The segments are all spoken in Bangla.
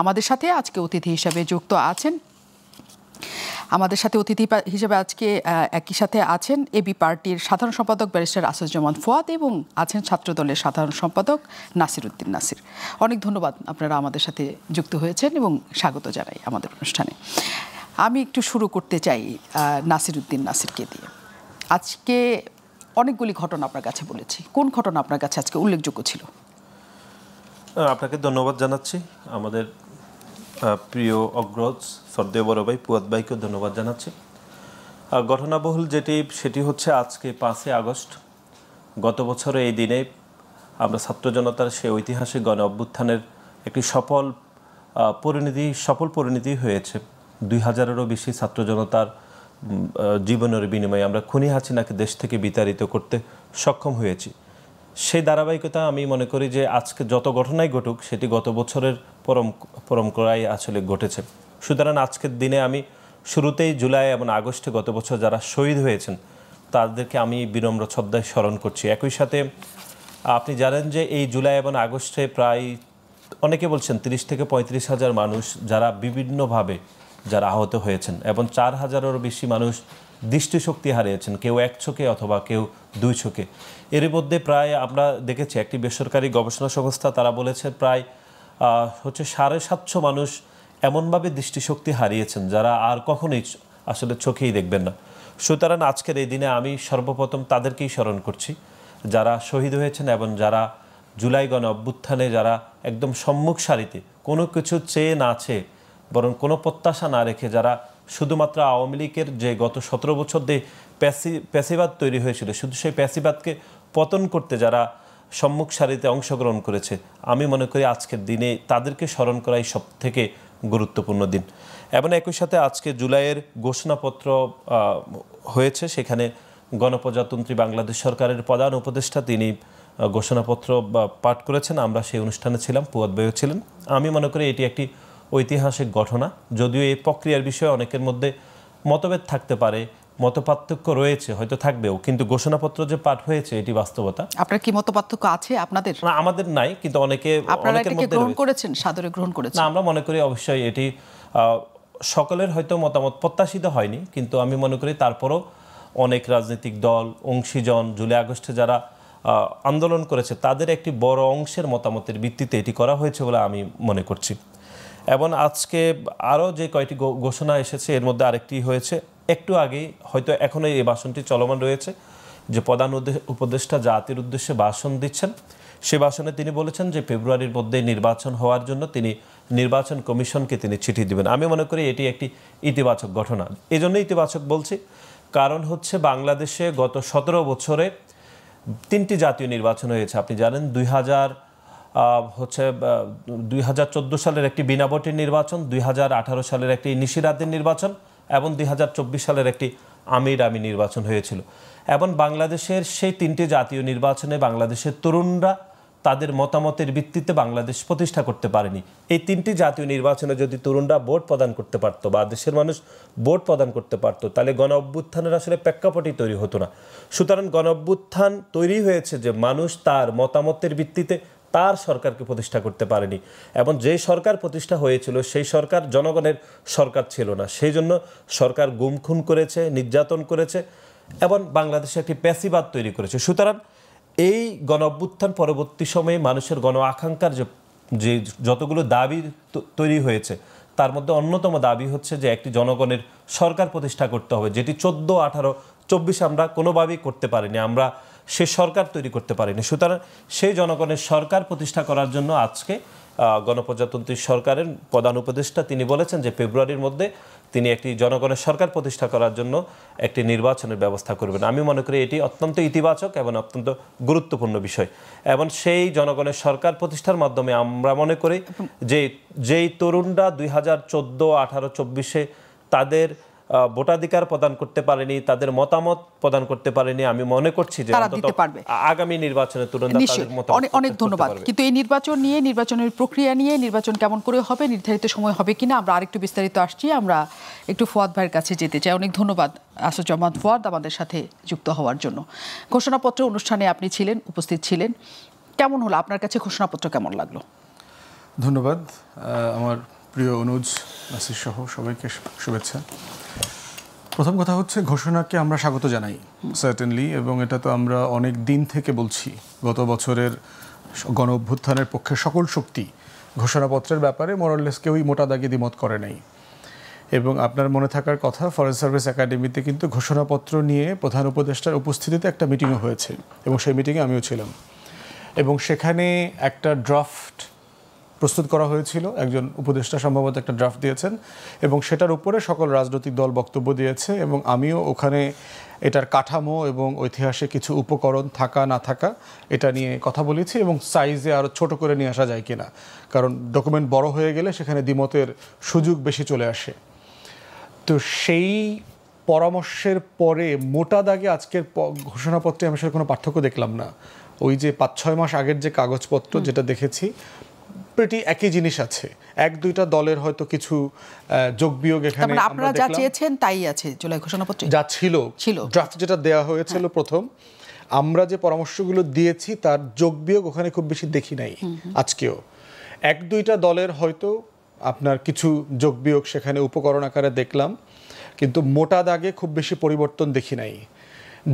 আমাদের সাথে আজকে অতিথি হিসেবে যুক্ত আছেন আজকে একই সাথে আছেন এবি পার্টির সাধারণ সম্পাদক ব্যারিস্টার আসিফুজ্জামান ফুয়াদ এবং আছেন ছাত্রদলের সাধারণ সম্পাদক নাসির উদ্দিন নাসির। অনেক ধন্যবাদ আপনারা আমাদের সাথে যুক্ত হয়েছেন এবং স্বাগত জানাই আমাদের অনুষ্ঠানে। আমি একটু শুরু করতে চাই নাসির উদ্দিন নাসিরকে দিয়ে। আজকে অনেকগুলি ঘটনা আপনার কাছে বলেছি, কোন ঘটনা আপনার কাছে আজকে উল্লেখযোগ্য ছিল? আপনাকে ধন্যবাদ জানাচ্ছি, আমাদের প্রিয় অগ্রজ শ্রদ্ধেয় বড় ভাই ফুয়াদ ভাইকেও ধন্যবাদ জানাচ্ছি। ঘটনাবহুল সেটি হচ্ছে আজকে 5ই আগস্ট। গত বছরে এই দিনে আমরা ছাত্র জনতার সেই ঐতিহাসিক গণ অভ্যুত্থানের একটি সফল পরিণতি হয়েছে। 2000-এরও বেশি ছাত্র জনতার জীবনের বিনিময়ে আমরা খুনি হাসিনাকে দেশ থেকে বিতাড়িত করতে সক্ষম হয়েছি। সেই ধারাবাহিকতা আমি মনে করি যে আজকে যত ঘটনাই ঘটুক সেটি গত বছরের পরম্পরায় আসলে ঘটেছে। সুতরাং আজকের দিনে আমি শুরুতেই জুলাই এবং আগস্টে গত বছর যারা শহীদ হয়েছেন তাদেরকে আমি বিনম্র শ্রদ্ধায় স্মরণ করছি। একই সাথে আপনি জানেন যে এই জুলাই এবং আগস্টে প্রায় অনেকে বলছেন 30 থেকে 35 হাজার মানুষ যারা বিভিন্নভাবে যারা আহত হয়েছেন এবং 4000-এরও বেশি মানুষ দৃষ্টিশক্তি হারিয়েছেন, কেউ 1 চোখে অথবা কেউ 2 চোখে। এর মধ্যে প্রায় আমরা দেখেছি একটি বেসরকারি গবেষণা সংস্থা তারা বলেছে প্রায় 750 মানুষ এমনভাবে দৃষ্টিশক্তি হারিয়েছেন যারা আর কখনোই আসলে চোখেই দেখবেন না। সুতরাং আজকের এই দিনে আমি সর্বপ্রথম তাদেরকেই স্মরণ করছি যারা শহীদ হয়েছেন এবং যারা জুলাই গণ অভ্যুত্থানে যারা একদম সম্মুখ সারিতে কোনো কিছু চেয়ে না চেয়ে বরং কোনো প্রত্যাশা না রেখে যারা শুধুমাত্র আওয়ামী লীগের যে গত 17 বছর দিয়ে প্যাসিবাদ তৈরি হয়েছিল শুধু সেই প্যাসিবাদকে পতন করতে যারা সম্মুখ সারিতে অংশগ্রহণ করেছে, আমি মনে করি আজকের দিনে তাদেরকে স্মরণ করাই সব থেকে গুরুত্বপূর্ণ দিন। এবং একই সাথে আজকে জুলাইয়ের ঘোষণাপত্র হয়েছে, সেখানে গণপ্রজাতন্ত্রী বাংলাদেশ সরকারের প্রধান উপদেষ্টা তিনি ঘোষণাপত্র পাঠ করেছেন। আমরা সেই অনুষ্ঠানে ছিলাম, ফুয়াদ ভাইও ছিলেন। আমি মনে করি এটি একটি ঐতিহাসিক ঘটনা। যদিও এই প্রক্রিয়ার বিষয়ে অনেকের মধ্যে মতভেদ থাকতে পারে, মতপার্থক্য রয়েছে, হয়তো থাকবেও, কিন্তু ঘোষণাপত্র যে পাঠ হয়েছে এটি বাস্তবতা। আপনার কি মতপার্থক্য আছে? আপনাদের না, আমাদের নাই, কিন্তু অনেকের মধ্যে গ্রহণ করেছেন, সাদরে গ্রহণ করেছেন। না, আমরা মনে করি অবশ্যই এটি সকলের হয়তো মতামত প্রত্যাশিত হয়নি, কিন্তু আমি মনে করি তারপরও অনেক রাজনৈতিক দল, অংশীজন, জুলাই আগস্টে যারা আন্দোলন করেছে তাদের একটি বড় অংশের মতামতের ভিত্তিতে এটি করা হয়েছে বলে আমি মনে করছি। এবং আজকে আরও যে কয়টি ঘোষণা এসেছে এর মধ্যে আরেকটি হয়েছে একটু আগেই, হয়তো এখনও এই ভাষণটি চলমান রয়েছে, যে প্রধান উপদেষ্টা জাতির উদ্দেশ্যে ভাষণ দিচ্ছেন। সে ভাষণে তিনি বলেছেন যে ফেব্রুয়ারির মধ্যে নির্বাচন হওয়ার জন্য তিনি নির্বাচন কমিশনকে তিনি চিঠি দেবেন। আমি মনে করি এটি একটি ইতিবাচক ঘটনা। এই জন্য ইতিবাচক বলছি, কারণ হচ্ছে বাংলাদেশে গত 17 বছরে 3টি জাতীয় নির্বাচন হয়েছে। আপনি জানেন 2014 সালের একটি বিনা ভোটের নির্বাচন, 2018 সালের একটি নিশিরাতের নির্বাচন এবং 2024 সালের একটি আমির নির্বাচন হয়েছিল। এবং বাংলাদেশের সেই 3টি জাতীয় নির্বাচনে বাংলাদেশের তরুণরা তাদের মতামতের ভিত্তিতে বাংলাদেশ প্রতিষ্ঠা করতে পারেনি। এই 3টি জাতীয় নির্বাচনে যদি তরুণরা ভোট প্রদান করতে পারতো বা দেশের মানুষ ভোট প্রদান করতে পারতো, তাহলে গণ অভ্যুত্থানের আসলে প্রেক্ষাপটই তৈরি হতো না। সুতরাং গণ অভ্যুত্থান তৈরি হয়েছে যে মানুষ তার মতামতের ভিত্তিতে তার সরকারকে প্রতিষ্ঠা করতে পারেনি, এবং যে সরকার প্রতিষ্ঠা হয়েছিল সেই সরকার জনগণের সরকার ছিল না। সেই জন্য সরকার গুম খুন করেছে, নির্যাতন করেছে এবং বাংলাদেশে একটি প্যাসিবাদ তৈরি করেছে। সুতরাং এই গণ অভ্যুত্থান পরবর্তী সময়ে মানুষের গণ আকাঙ্ক্ষার যে যতগুলো দাবি তৈরি হয়েছে তার মধ্যে অন্যতম দাবি হচ্ছে যে একটি জনগণের সরকার প্রতিষ্ঠা করতে হবে, যেটি 14, 18, 24 আমরা কোনোভাবেই করতে পারিনি, আমরা সে সরকার তৈরি করতে পারিনি। সুতরাং সেই জনগণের সরকার প্রতিষ্ঠা করার জন্য আজকে গণপ্রজাতন্ত্রী সরকারের প্রধান উপদেষ্টা তিনি বলেছেন যে ফেব্রুয়ারির মধ্যে তিনি একটি জনগণের সরকার প্রতিষ্ঠা করার জন্য একটি নির্বাচনের ব্যবস্থা করবেন। আমি মনে করি এটি অত্যন্ত ইতিবাচক এবং অত্যন্ত গুরুত্বপূর্ণ বিষয়। এবং সেই জনগণের সরকার প্রতিষ্ঠার মাধ্যমে আমরা মনে করি যে যেই তরুণরা 2014, 18, 24 তাদের ভোটাধিকার প্রদান করতে পারেনি, তাদের মতামত প্রদান করতে পারেনি, আমি মনে করছি যে আগামী নির্বাচনে তরুণরা তাদের মতামত। অনেক ধন্যবাদ। কিন্তু এই নির্বাচন নিয়ে, নির্বাচনের প্রক্রিয়া নিয়ে, নির্বাচন কেমন করে হবে, নির্ধারিত সময় হবে কিনা, আমরা আরেকটু বিস্তারিত আসছি। আমরা একটু ফুয়াদ ভাইয়ের কাছে যেতে চাই। অনেক ধন্যবাদ আসিফুজ্জামান ফুয়াদ আমাদের সাথে যুক্ত হওয়ার জন্য। ঘোষণাপত্র অনুষ্ঠানে আপনি ছিলেন, উপস্থিত ছিলেন, কেমন হলো আপনার কাছে ঘোষণাপত্র, কেমন লাগলো? ধন্যবাদ। আমার প্রিয় অনুজ, নাসির সহ সবাইকে শুভেচ্ছা। প্রথম কথা হচ্ছে, ঘোষণাকে আমরা স্বাগত জানাই সার্টেনলি, এবং এটা তো আমরা অনেক দিন থেকে বলছি। গত বছরের গণ অভ্যুত্থানের পক্ষে সকল শক্তি ঘোষণাপত্রের ব্যাপারে মোরাললেস কেউই মোটা দাগে দ্বিমত করে নাই। এবং আপনার মনে থাকার কথা, ফরেন সার্ভিস একাডেমিতে কিন্তু ঘোষণাপত্র নিয়ে প্রধান উপদেষ্টার উপস্থিতিতে একটা মিটিংও হয়েছে, এবং সেই মিটিংয়ে আমিও ছিলাম। এবং সেখানে একটা ড্রাফট প্রস্তুত করা হয়েছিল, একজন উপদেষ্টা সম্ভবত একটা ড্রাফট দিয়েছেন, এবং সেটার উপরে সকল রাজনৈতিক দল বক্তব্য দিয়েছে, এবং আমিও ওখানে এটার কাঠামো এবং ঐতিহাসিক কিছু উপকরণ থাকা না থাকা এটা নিয়ে কথা বলেছি, এবং সাইজে আরও ছোট করে নিয়ে আসা যায় কিনা, কারণ ডকুমেন্ট বড় হয়ে গেলে সেখানে দ্বিমতের সুযোগ বেশি চলে আসে। তো সেই পরামর্শের পরে মোটা দাগে আজকের ঘোষণাপত্রে আমি আসলে কোনো পার্থক্য দেখলাম না। ওই যে 5-6 মাস আগের যে কাগজপত্র যেটা দেখেছি, প্রিটি একই জিনিস আছে। 1-2টা দলের হয়তো কিছু যোগ বিয়োগ এখানে আপনারা যা চেয়েছেন তাই আছে জুলাই ঘোষণাপত্রে, যা ছিল ড্রাফট যেটা দেওয়া হয়েছিল প্রথম। আমরা যে পরামর্শগুলো দিয়েছি তার যোগ বিয়োগ ওখানে খুব বেশি দেখি নাই আজকেও। 1-2টা দলের হয়তো আপনার কিছু যোগ বিয়োগ সেখানে উপকরণ আকারে দেখলাম, কিন্তু মোটা দাগে খুব বেশি পরিবর্তন দেখি নাই।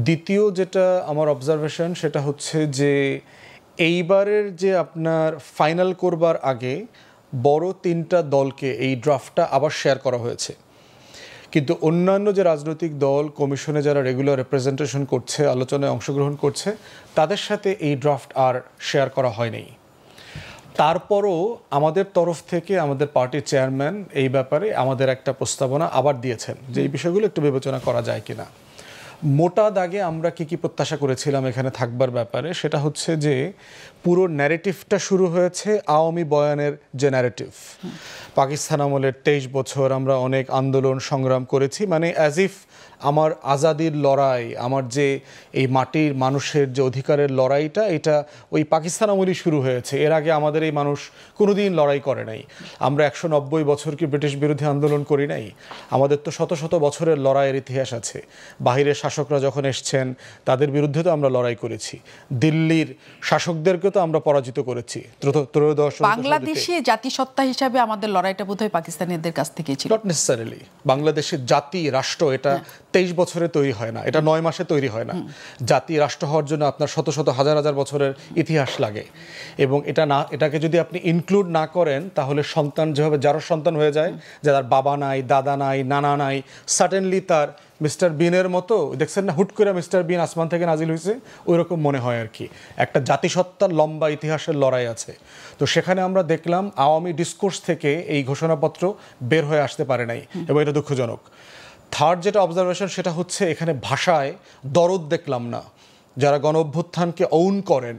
দ্বিতীয় যেটা আমার অবজারভেশন সেটা হচ্ছে যে এইবারের যে আপনার ফাইনাল করবার আগে বড় 3টা দলকে এই ড্রাফটটা আবার শেয়ার করা হয়েছে, কিন্তু অন্যান্য যে রাজনৈতিক দল কমিশনে যারা রেগুলার রিপ্রেজেন্টেশন করছে, আলোচনায় অংশগ্রহণ করছে, তাদের সাথে এই ড্রাফট আর শেয়ার করা হয়নি। তারপরও আমাদের তরফ থেকে আমাদের পার্টির চেয়ারম্যান এই ব্যাপারে আমাদের একটা প্রস্তাবনা আবার দিয়েছেন যে এই বিষয়গুলো একটু বিবেচনা করা যায় কিনা। মোটা দাগে আমরা কি প্রত্যাশা করেছিলাম এখানে থাকবার ব্যাপারে, সেটা হচ্ছে যে পুরো ন্যারেটিভটা শুরু হয়েছে আওয়ামী বয়ানের যে ন্যারেটিভ। পাকিস্তান আমলের 23 বছর আমরা অনেক আন্দোলন সংগ্রাম করেছি, মানে অ্যাজ ইফ আমার আজাদির লড়াই, আমার যে এই মাটির মানুষের যে অধিকারের লড়াইটা, এটা ওই পাকিস্তান আমলই শুরু হয়েছে। এর আগে আমাদের এই মানুষ কোনোদিন লড়াই করে নাই। আমরা 190 বছর কি ব্রিটিশ বিরোধী আন্দোলন করি নাই? আমাদের তো শত শত বছরের লড়াইয়ের ইতিহাস আছে। বাহিরের শাসকরা যখন এসছেন তাদের বিরুদ্ধে তো আমরা লড়াই করেছি। দিল্লির শাসকদেরকে তো আমরা পরাজিত করেছি। ত্রয়োদশ বাংলাদেশি জাতিসত্তা হিসাবে আমাদের লড়াইটা বোধহয় পাকিস্তানিদের কাছ থেকে ছিল। Not necessarily. বাংলাদেশের জাতি রাষ্ট্র এটা 23 বছরে তৈরি হয় না, এটা 9 মাসে তৈরি হয় না। জাতি রাষ্ট্র হওয়ার জন্য আপনার শত শত হাজার হাজার বছরের ইতিহাস লাগে, এবং এটাকে যদি আপনি ইনক্লুড না করেন তাহলে সন্তান যেভাবে যারও সন্তান হয়ে যায়, যার বাবা নাই, দাদা নাই, নানা নাই, সাডেনলি তার মিস্টার বিনের মতো, দেখছেন না হুট করে মিস্টার বিন আসমান থেকে নাজিল হয়েছে, ওই রকম মনে হয় আর কি। একটা জাতিসত্তার লম্বা ইতিহাসের লড়াই আছে। তো সেখানে আমরা দেখলাম আওয়ামী ডিসকোর্স থেকে এই ঘোষণাপত্র বের হয়ে আসতে পারে নাই, এবং এটা দুঃখজনক। থার্ড যেটা অবজারভেশন সেটা হচ্ছে এখানে ভাষায় দরদ দেখলাম না। যারা গণ অভ্যুত্থানকে ওন করেন,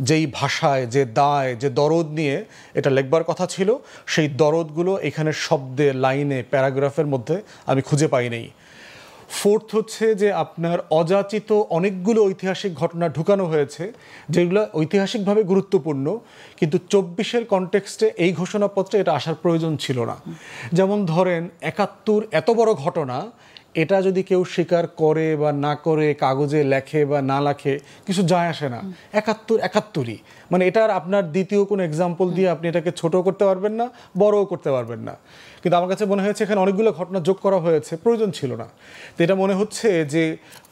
যেই ভাষায়, যে দায়, যে দরদ নিয়ে এটা লেখবার কথা ছিল, সেই দরদগুলো এখানে শব্দে, লাইনে, প্যারাগ্রাফের মধ্যে আমি খুঁজে পাই নাই। ফোর্থ হচ্ছে যে আপনার অযাচিত অনেকগুলো ঐতিহাসিক ঘটনা ঢুকানো হয়েছে যেগুলো ঐতিহাসিকভাবে গুরুত্বপূর্ণ, কিন্তু 24-এর কনটেক্সটে এই ঘোষণাপত্রে এটা আসার প্রয়োজন ছিল না। যেমন ধরেন 71 এত বড় ঘটনা, এটা যদি কেউ স্বীকার করে বা না করে, কাগজে লেখে বা না লেখে, কিছু যায় আসে না। 71-71ই, মানে এটার আপনার দ্বিতীয় কোনো এক্সাম্পল দিয়ে আপনি এটাকে ছোট করতে পারবেন না, বড়ও করতে পারবেন না। কিন্তু আমার কাছে মনে হয়েছে এখানে অনেকগুলো ঘটনা যোগ করা হয়েছে, প্রয়োজন ছিল না। তো এটা মনে হচ্ছে যে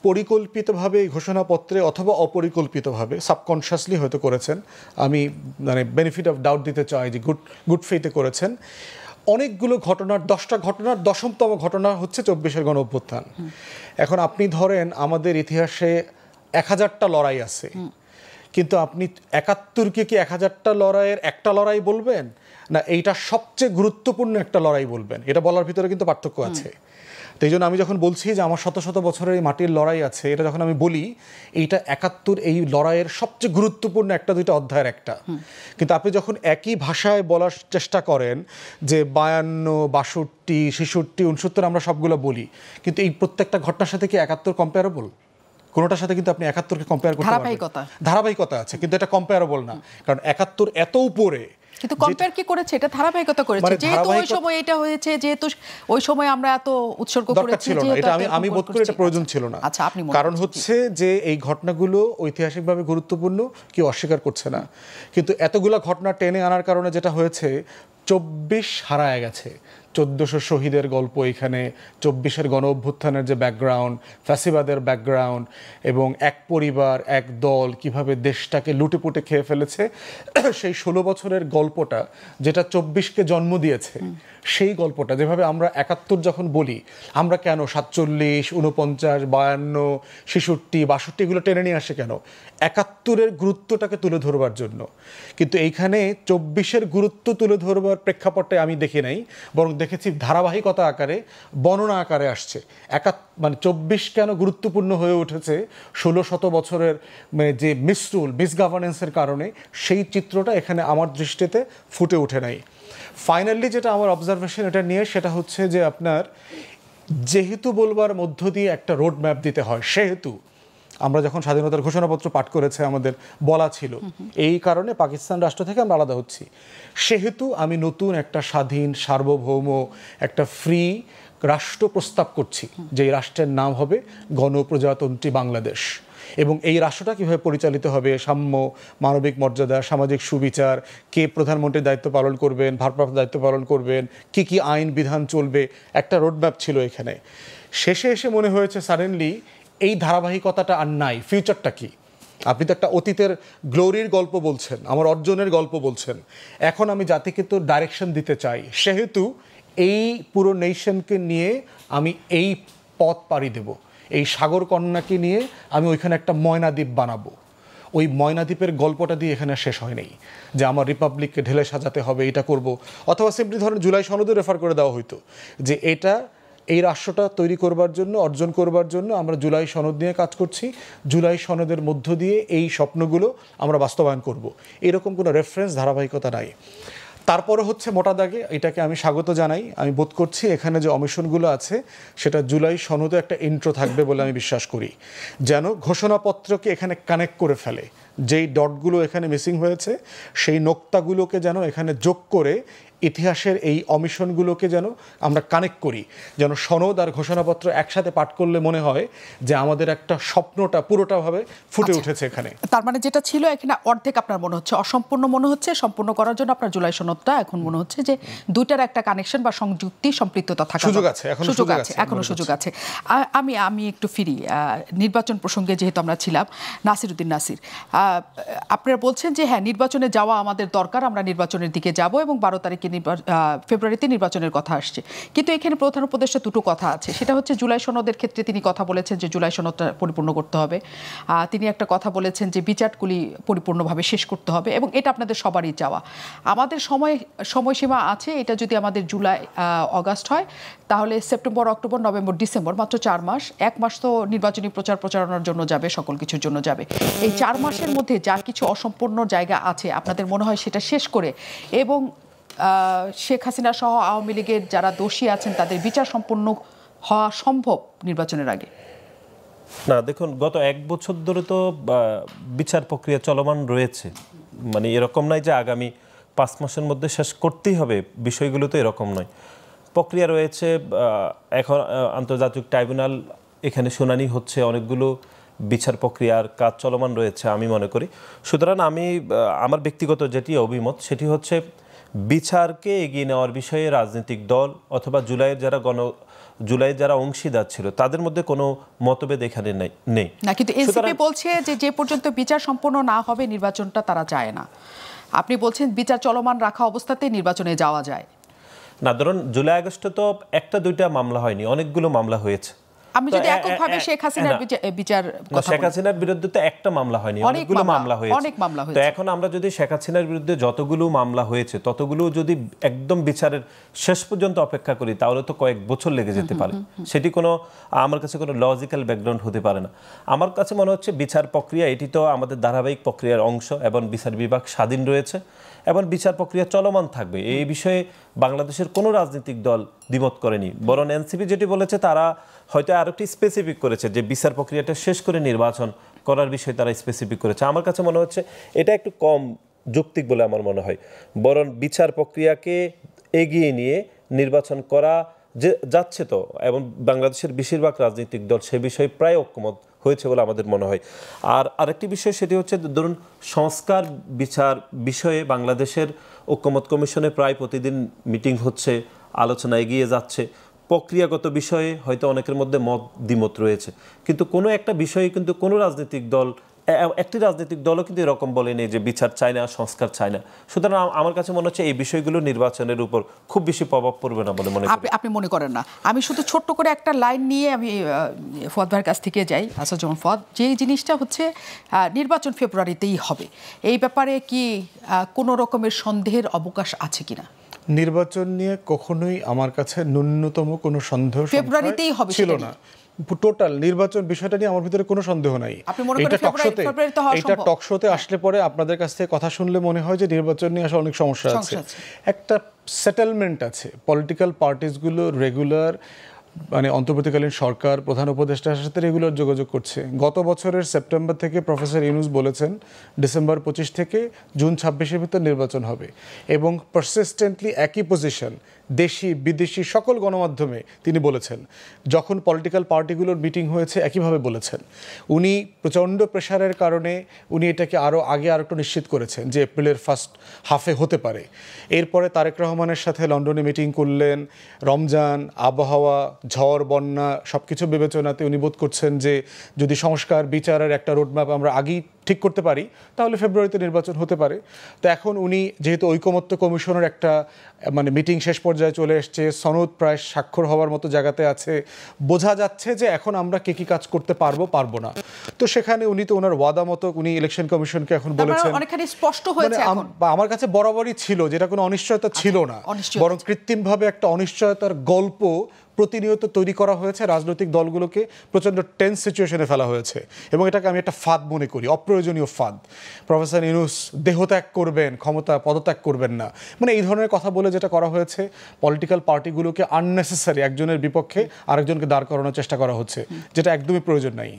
পরিকল্পিতভাবে এই ঘোষণাপত্রে অথবা অপরিকল্পিতভাবে সাবকনশিয়াসলি হয়তো করেছেন। আমি মানে বেনিফিট অফ ডাউট দিতে চাই যে গুড ফেইথে করেছেন। অনেকগুলো ঘটনার 10টা ঘটনার 10মতম ঘটনা হচ্ছে 24-এর গণ অভ্যুত্থান। এখন আপনি ধরেন আমাদের ইতিহাসে 1000টা লড়াই আছে, কিন্তু আপনি 71কে কি 1000টা লড়াইয়ের একটা লড়াই বলবেন, না এইটা সবচেয়ে গুরুত্বপূর্ণ একটা লড়াই বলবেন? এটা বলার ভিতরে কিন্তু পার্থক্য আছে। তো এই জন্য আমি যখন বলছি যে আমার শত শত বছরের এই মাটির লড়াই আছে, এটা যখন আমি বলি এইটা 71 এই লড়াইয়ের সবচেয়ে গুরুত্বপূর্ণ 1-2টা অধ্যায়ের একটা, কিন্তু আপনি যখন একই ভাষায় বলার চেষ্টা করেন যে 52, 62, 66, 69 আমরা সবগুলো বলি, কিন্তু এই প্রত্যেকটা ঘটনার সাথে কি 71 কম্পেয়ারেবল? কোনোটার সাথে কিন্তু আপনি 71কে কম্পেয়ার করতে পারবেন না। ধারাবাহিকতা আছে, কিন্তু এটা কম্পেয়ারেবল না, কারণ 71 এত উপরে কিন্তু কম্পেয়ার কি করেছে, এটা ধারাবাহিকতা করেছে, মানে যেহেতু ওই সময় এটা হয়েছে, যেহেতু ওই সময় আমরা এত উৎসর্গ করেছি, এটা আমি বোধ করি এটা প্রয়োজন ছিল না। আচ্ছা, আপনি কারণ হচ্ছে যে এই ঘটনাগুলো ঐতিহাসিকভাবে গুরুত্বপূর্ণ, কেউ অস্বীকার করছে না, কিন্তু এতগুলা ঘটনা টেনে আনার কারণে যেটা হয়েছে 24 হারায় গেছে। 1400 শহীদের গল্প এখানে, 24-এর গণ অভ্যুত্থানের যে ব্যাকগ্রাউন্ড, ফ্যাসিবাদের ব্যাকগ্রাউন্ড, এবং এক পরিবার এক দল কিভাবে দেশটাকে লুটেপুটে খেয়ে ফেলেছে, সেই 16 বছরের গল্পটা যেটা 24কে জন্ম দিয়েছে, সেই গল্পটা যেভাবে আমরা 71 যখন বলি, আমরা কেন 47, 49, 52, 66, 62 এগুলো টেনে নিয়ে আসে কেন? 71-এর গুরুত্বটাকে তুলে ধরবার জন্য। কিন্তু এইখানে 24-এর গুরুত্ব তুলে ধরবার প্রেক্ষাপটে আমি দেখি নাই, বরং দেখেছি ধারাবাহিকতা আকারে, বর্ণনা আকারে আসছে। মানে 24 কেন গুরুত্বপূর্ণ হয়ে উঠেছে 16 বছরের যে মিসগভার্নেন্সের কারণে, সেই চিত্রটা এখানে আমার দৃষ্টিতে ফুটে ওঠে নাই। ফাইনালি যেটা আমার অবজারভেশন এটা নিয়ে, সেটা হচ্ছে যে আপনার যেহেতু বলবার মধ্য দিয়ে একটা রোড ম্যাপ দিতে হয়, সেহেতু আমরা যখন স্বাধীনতার ঘোষণাপত্র পাঠ করেছে আমাদের বলা ছিল এই কারণে পাকিস্তান রাষ্ট্র থেকে আমরা আলাদা হচ্ছি, সেহেতু আমি নতুন একটা স্বাধীন সার্বভৌম একটা ফ্রি রাষ্ট্র প্রস্তাব করছি, যে এই রাষ্ট্রের নাম হবে গণপ্রজাতন্ত্রী বাংলাদেশ। এবং এই রাষ্ট্রটা কীভাবে পরিচালিত হবে, সাম্য, মানবিক মর্যাদা, সামাজিক সুবিচার, কে প্রধানমন্ত্রীর দায়িত্ব পালন করবেন, ভারপ্রাপ্ত দায়িত্ব পালন করবেন, কি কি আইন বিধান চলবে, একটা রোডম্যাপ ছিল এখানে। শেষে এসে মনে হয়েছে সাডেনলি এই ধারাবাহিকতাটা আর নাই, ফিউচারটা কি? আপনি তো একটা অতীতের গ্লোরির গল্প বলছেন, আমার অর্জনের গল্প বলছেন, এখন আমি জাতিকে তো ডাইরেকশন দিতে চাই, সেহেতু এই পুরো নেশনকে নিয়ে আমি এই পথ পাড়ি দেব, এই সাগর কন্যাকে নিয়ে আমি ওইখানে একটা ময়নাদ্বীপ বানাবো। ওই ময়নাদ্বীপের গল্পটা দিয়ে এখানে শেষ হয় নাই, যে আমার রিপাবলিককে ঢেলে সাজাতে হবে, এটা করব, অথবা সিম্পলি ধরেন জুলাই সনদে রেফার করে দেওয়া হইতো যে এই রাষ্ট্রটা তৈরি করবার জন্য, অর্জন করবার জন্য আমরা জুলাই সনদ নিয়ে কাজ করছি, জুলাই সনদের মধ্য দিয়ে এই স্বপ্নগুলো আমরা বাস্তবায়ন করব। এরকম কোনো রেফারেন্স ধারাবাহিকতা নাই। তারপরে হচ্ছে মোটা দাগে এটাকে আমি স্বাগত জানাই, আমি বোধ করছি এখানে যে অমিশনগুলো আছে সেটা জুলাই সনদে একটা ইন্ট্রো থাকবে বলে আমি বিশ্বাস করি, যেন ঘোষণাপত্রকে এখানে কানেক্ট করে ফেলে, যেই ডটগুলো এখানে মিসিং হয়েছে সেই নোক্তাগুলোকে যেন এখানে যোগ করে ইতিহাসের এই অমিশনগুলোকে যেন আমরা কানেক্ট করি, যেন সনদ আর ঘোষণাপত্র একসাথে পাঠ করলে মনে হয় যে আমাদের একটা স্বপ্নটা পুরোটাভাবে ফুটে উঠেছে এখানে। তার মানে যেটা ছিল এখানে অর্ধেক আপনার মনে হচ্ছে অসম্পূর্ণ মনে হচ্ছে, সম্পূর্ণ করার জন্য আপনার জুলাই সনদটা এখন মনে হচ্ছে যে দুইটার একটা কানেকশন বা সংযুক্তি সম্পৃক্ততা থাকা সুযোগ আছে, এখনো সুযোগ আছে। আমি একটু ফিরি নির্বাচন প্রসঙ্গে, যেহেতু আমরা ছিলাম। নাসিরউদ্দিন নাসির, আপনারা বলছেন যে হ্যাঁ, নির্বাচনে যাওয়া আমাদের দরকার, আমরা নির্বাচনের দিকে যাব এবং 12 তারিখে ফেব্রুয়ারিতে নির্বাচনের কথা আসছে। কিন্তু এখানে প্রধান উপদেষ্টা দুটো কথা আছে, সেটা হচ্ছে জুলাই সনদের ক্ষেত্রে তিনি কথা বলেছেন যে জুলাই সনদটা পরিপূর্ণ করতে হবে, তিনি একটা কথা বলেছেন যে বিচারগুলি পরিপূর্ণভাবে শেষ করতে হবে, এবং এটা আপনাদের সবারই চাওয়া। আমাদের সময়সীমা আছে, এটা যদি আমাদের জুলাই অগাস্ট হয় তাহলে সেপ্টেম্বর, অক্টোবর, নভেম্বর, ডিসেম্বর, মাত্র 4 মাস। 1 মাস তো নির্বাচনী প্রচারণার জন্য যাবে, সকল কিছুর জন্য যাবে। এই 4 মাসের মধ্যে যা কিছু অসম্পূর্ণ জায়গা আছে আপনাদের মনে হয় সেটা শেষ করে, এবং শেখ হাসিনা সহ আওয়ামী লীগের যারা দোষী আছেন তাদের বিচার সম্পন্ন হওয়া সম্ভব নির্বাচনের আগে? না, দেখুন, গত 1 বছর ধরে তো বিচার প্রক্রিয়া চলমান রয়েছে, মানে এরকম নয় যে আগামী 5 মাসের মধ্যে শেষ করতেই হবে, বিষয়গুলো তো এরকম নয়, প্রক্রিয়া রয়েছে। এখন আন্তর্জাতিক ট্রাইব্যুনাল এখানে শুনানি হচ্ছে, অনেকগুলো বিচার প্রক্রিয়ার কাজ চলমান রয়েছে আমি মনে করি। সুতরাং আমার ব্যক্তিগত যেটি অভিমত সেটি হচ্ছে বিচারকে এগিয়ে নেওয়ার বিষয়ে রাজনৈতিক দল অথবা জুলাইয়ের যারা অংশীদার ছিল তাদের মধ্যে কোনো মতভেদ এখানে নেই। না, কিন্তু এনসিপি বলছে যে পর্যন্ত বিচার সম্পন্ন না হবে নির্বাচনটা তারা চায় না। আপনি বলছেন বিচার চলমান রাখা অবস্থাতেই নির্বাচনে যাওয়া যায় না। ধরুন, জুলাই আগস্টে তো 1-2টা মামলা হয়নি, অনেকগুলো মামলা হয়েছে। আমি যদি এককভাবে শেখ হাসিনার বিচার কথা, শেখ হাসিনার বিরুদ্ধে তো একটা মামলা হয়নি, অনেকগুলো মামলা হয়েছে, অনেক মামলা হয়েছে। তো এখন আমরা যদি শেখ হাসিনার বিরুদ্ধে যতগুলো মামলা হয়েছে ততগুলো যদি একদম বিচারের শেষ পর্যন্ত অপেক্ষা করি তাহলে তো কয়েক বছর লেগে যেতে পারে। সেটি আমার কাছে কোনো লজিক্যাল ব্যাকগ্রাউন্ড হতে পারে না। আমার কাছে মনে হচ্ছে বিচার প্রক্রিয়া এটি তো আমাদের ধারাবাহিক প্রক্রিয়ার অংশ, এবং বিচার বিভাগ স্বাধীন রয়েছে এবং বিচার প্রক্রিয়া চলমান থাকবে। এই বিষয়ে বাংলাদেশের কোনো রাজনৈতিক দল দ্বিমত করেনি, বরং এনসিপি যেটি বলেছে তারা হয়তো আরো একটি স্পেসিফিক করেছে যে বিচার প্রক্রিয়াটা শেষ করে নির্বাচন করার বিষয়ে তারা স্পেসিফিক করেছে। আমার কাছে মনে হচ্ছে এটা একটু কম যৌক্তিক বলে আমার মনে হয়। বরং বিচার প্রক্রিয়াকে এগিয়ে নিয়ে নির্বাচন করা যে যাচ্ছে তো, এবং বাংলাদেশের বেশিরভাগ রাজনৈতিক দল সে বিষয়ে প্রায় ঐক্যমত হয়েছে বলে আমাদের মনে হয়। আর আরেকটি বিষয় সেটি হচ্ছে, ধরুন সংস্কার বিচার বিষয়ে বাংলাদেশের ঐক্যমত কমিশনে প্রায় প্রতিদিন মিটিং হচ্ছে, আলোচনা এগিয়ে যাচ্ছে। প্রক্রিয়াগত বিষয়ে হয়তো অনেকের মধ্যে দ্বিমত রয়েছে, কিন্তু কোনো একটা বিষয়ে কিন্তু কোনো রাজনৈতিক দল, একটি রাজনৈতিক দলও কিন্তু এরকম বলেনি যে বিচার চায় না, সংস্কার চায় না। সুতরাং আমার কাছে মনে হচ্ছে এই বিষয়গুলো নির্বাচনের উপর খুব বেশি প্রভাব পড়বে না বলে মনে করি। আপনি মনে করেন না? আমি শুধু ছোট্ট করে একটা লাইন নিয়ে আমি ফুয়াদ ভাইয়ের কাছ থেকে যাই। যেমন ফুয়াদ, যে জিনিসটা হচ্ছে নির্বাচন ফেব্রুয়ারিতেই হবে, এই ব্যাপারে কি কোনো রকমের সন্দেহের অবকাশ আছে কিনা? নির্বাচন নিয়ে কখনোই আমার কাছে ন্যূনতম কোনো সন্দেহ ফেব্রুয়ারিতেই হবে ছিল না। টোটাল নির্বাচন বিষয়টা নিয়ে আমার ভিতরে কোনো সন্দেহ নাই। এটা টকশোতে আসলে পরে আপনাদের কাছ থেকে কথা শুনলে মনে হয় যে নির্বাচন নিয়ে আসলে অনেক সমস্যা আছে। একটা সেটেলমেন্ট আছে, পলিটিক্যাল পার্টিসগুলো রেগুলার মানে অন্তর্বর্তীকালীন সরকার প্রধান উপদেষ্টার সাথে রেগুলার যোগাযোগ করছে। গত বছরের সেপ্টেম্বর থেকে প্রফেসর ইউনূস বলেছেন ডিসেম্বর 25 থেকে জুন 26-এর ভিতর নির্বাচন হবে, এবং পারসিস্টেন্টলি একই পজিশন দেশি বিদেশি সকল গণমাধ্যমে তিনি বলেছেন। যখন পলিটিক্যাল পার্টিগুলোর মিটিং হয়েছে একইভাবে বলেছেন। উনি প্রচণ্ড প্রেশারের কারণে উনি এটাকে আরও একটু নিশ্চিত করেছেন যে এপ্রিলের ফার্স্ট হাফে হতে পারে। এরপরে তারেক রহমানের সাথে লন্ডনে মিটিং করলেন। রমজান, আবহাওয়া, ঝড়, বন্যা সব কিছু বিবেচনাতে উনি বোধ করছেন যে যদি সংস্কার বিচারের একটা রোডম্যাপ আমরা আগেই ঠিক করতে পারি তাহলে ফেব্রুয়ারিতে নির্বাচন হতে পারে। তো এখন উনি যেহেতু ঐকমত্য কমিশনের একটা মানে মিটিং শেষ পর্যায়ে চলে এসছে, সনদ প্রায় স্বাক্ষর হওয়ার মতো জায়গাতে আছে, বোঝা যাচ্ছে যে এখন আমরা কি কাজ করতে পারবো না। তো সেখানে উনি তো ওনার ওয়াদা মতো উনি ইলেকশন কমিশনকে এখন বলেছেন, অনেকখানি স্পষ্ট হয়েছে। আমার কাছে বরাবরই ছিল যেটা কোনো অনিশ্চয়তা ছিল না, বরং কৃত্রিমভাবে একটা অনিশ্চয়তার গল্প প্রতিনিয়ত তৈরি করা হয়েছে। রাজনৈতিক দলগুলোকে প্রচণ্ড টেন্স সিচুয়েশনে ফেলা হয়েছে, এবং এটাকে আমি একটা ফাঁদ মনে করি, অপ্রয়োজনীয় ফাঁদ। প্রফেসর ইউনূস দেহত্যাগ করবেন, ক্ষমতা পদত্যাগ করবেন না, মানে এই ধরনের কথা বলে যেটা করা হয়েছে, পলিটিক্যাল পার্টিগুলোকে আননেসেসারি একজনের বিপক্ষে আরেকজনকে দাঁড় করানোর চেষ্টা করা হচ্ছে, যেটা একদমই প্রয়োজন নাই।